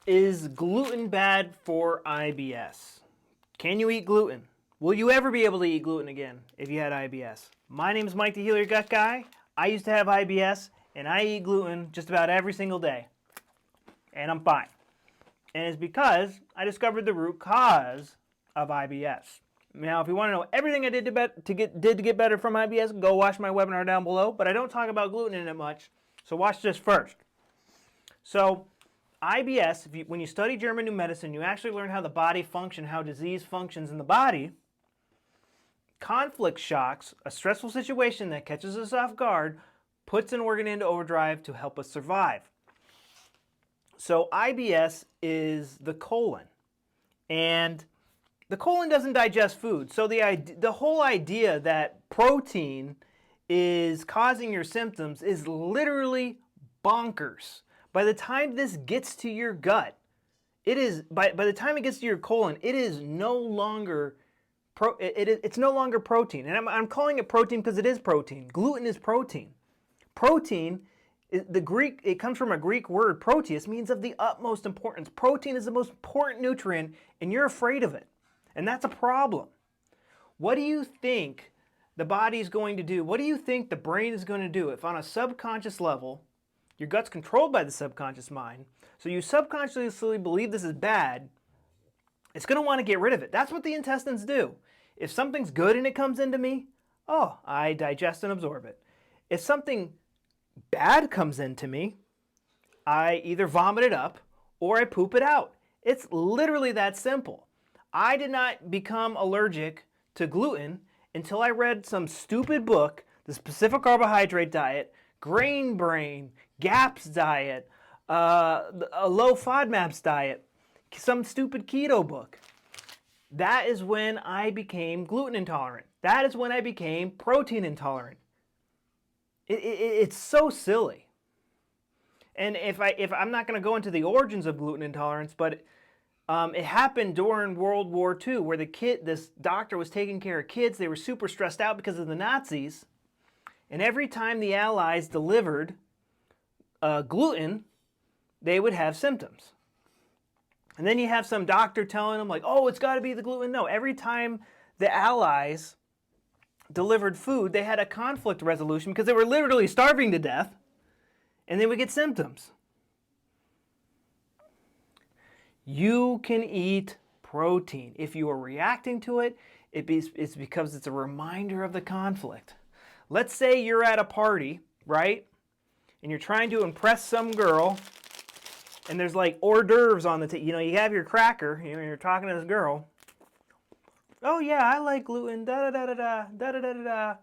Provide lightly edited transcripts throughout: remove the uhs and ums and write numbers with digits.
Is gluten bad for IBS? Can you eat gluten? Will you ever be able to eat gluten again if you had IBS? My name is Mike the Heal Your Gut Guy. I used to have IBS and I eat gluten just about every single day. And I'm fine. And it's because I discovered the root cause of IBS. Now, if you want to know everything I did to get better from IBS, go watch my webinar down below. But I don't talk about gluten in it much, so watch this first. So, IBS, when you study German New Medicine, you actually learn how the body functions, how disease functions in the body. Conflict shocks, a stressful situation that catches us off guard, puts an organ into overdrive to help us survive. So IBS is the colon, and the colon doesn't digest food. So the whole idea that protein is causing your symptoms is literally bonkers. By the time this gets to your gut, it is by the time it gets to your colon, it is no longer it's no longer protein. And I'm calling it protein because it is protein. Gluten is protein. Protein, it comes from a Greek word, proteus, means of the utmost importance. Protein is the most important nutrient, and you're afraid of it. And that's a problem. What do you think the body is going to do? What do you think the brain is going to do if on a subconscious level, your gut's controlled by the subconscious mind, so you subconsciously believe this is bad, it's going to want to get rid of it. That's what the intestines do. If something's good and it comes into me, oh, I digest and absorb it. If something bad comes into me, I either vomit it up or I poop it out. It's literally that simple. I did not become allergic to gluten until I read some stupid book, The Specific Carbohydrate Diet, Grain Brain, GAPS diet, a low FODMAPs diet, some stupid keto book. That is when I became gluten intolerant. That is when I became protein intolerant. It's so silly. And if I'm not going to go into the origins of gluten intolerance, but it happened during World War II, where this doctor was taking care of kids. They were super stressed out because of the Nazis. And every time the Allies delivered gluten, they would have symptoms. And then you have some doctor telling them, like, oh, it's got to be the gluten. No, every time the Allies delivered food, they had a conflict resolution because they were literally starving to death, and they would get symptoms. You can eat protein. If you are reacting to it, it's because it's a reminder of the conflict. Let's say you're at a party, right? And you're trying to impress some girl, and there's like hors d'oeuvres on the table. You know, you have your cracker, you're talking to this girl. Oh yeah, I like gluten, da-da-da-da-da, da-da-da-da-da.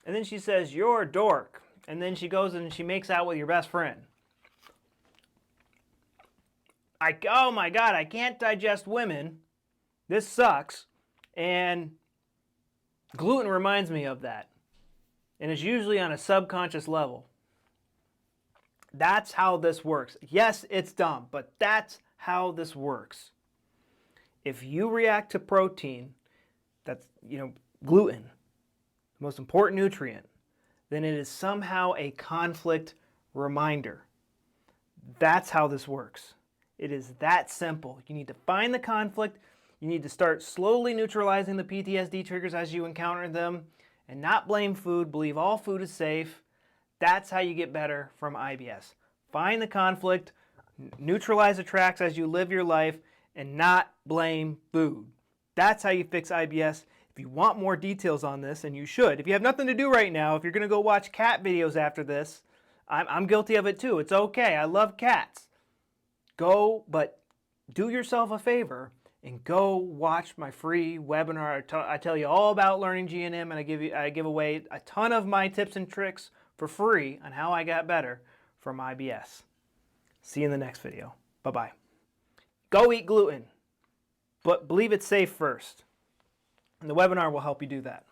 And then she says, you're a dork. And then she goes and she makes out with your best friend. Oh my God, I can't digest women. This sucks. And gluten reminds me of that. And it's usually on a subconscious level. That's how this works. Yes, it's dumb, but that's how this works. If you react to protein, that's, gluten, the most important nutrient, then it is somehow a conflict reminder. That's how this works. It is that simple. You need to find the conflict. You need to start slowly neutralizing the PTSD triggers as you encounter them, and not blame food. Believe all food is safe. That's how you get better from IBS. Find the conflict, neutralize the tracks as you live your life, and not blame food. That's how you fix IBS. If you want more details on this, and you should, if you have nothing to do right now, if you're going to go watch cat videos after this, I'm guilty of it too. It's okay. I love cats. Go, but do yourself a favor and go watch my free webinar. I tell you all about learning GNM, and I give away a ton of my tips and tricks for free on how I got better from IBS. See you in the next video. Bye-bye. Go eat gluten, but believe it's safe first. And the webinar will help you do that.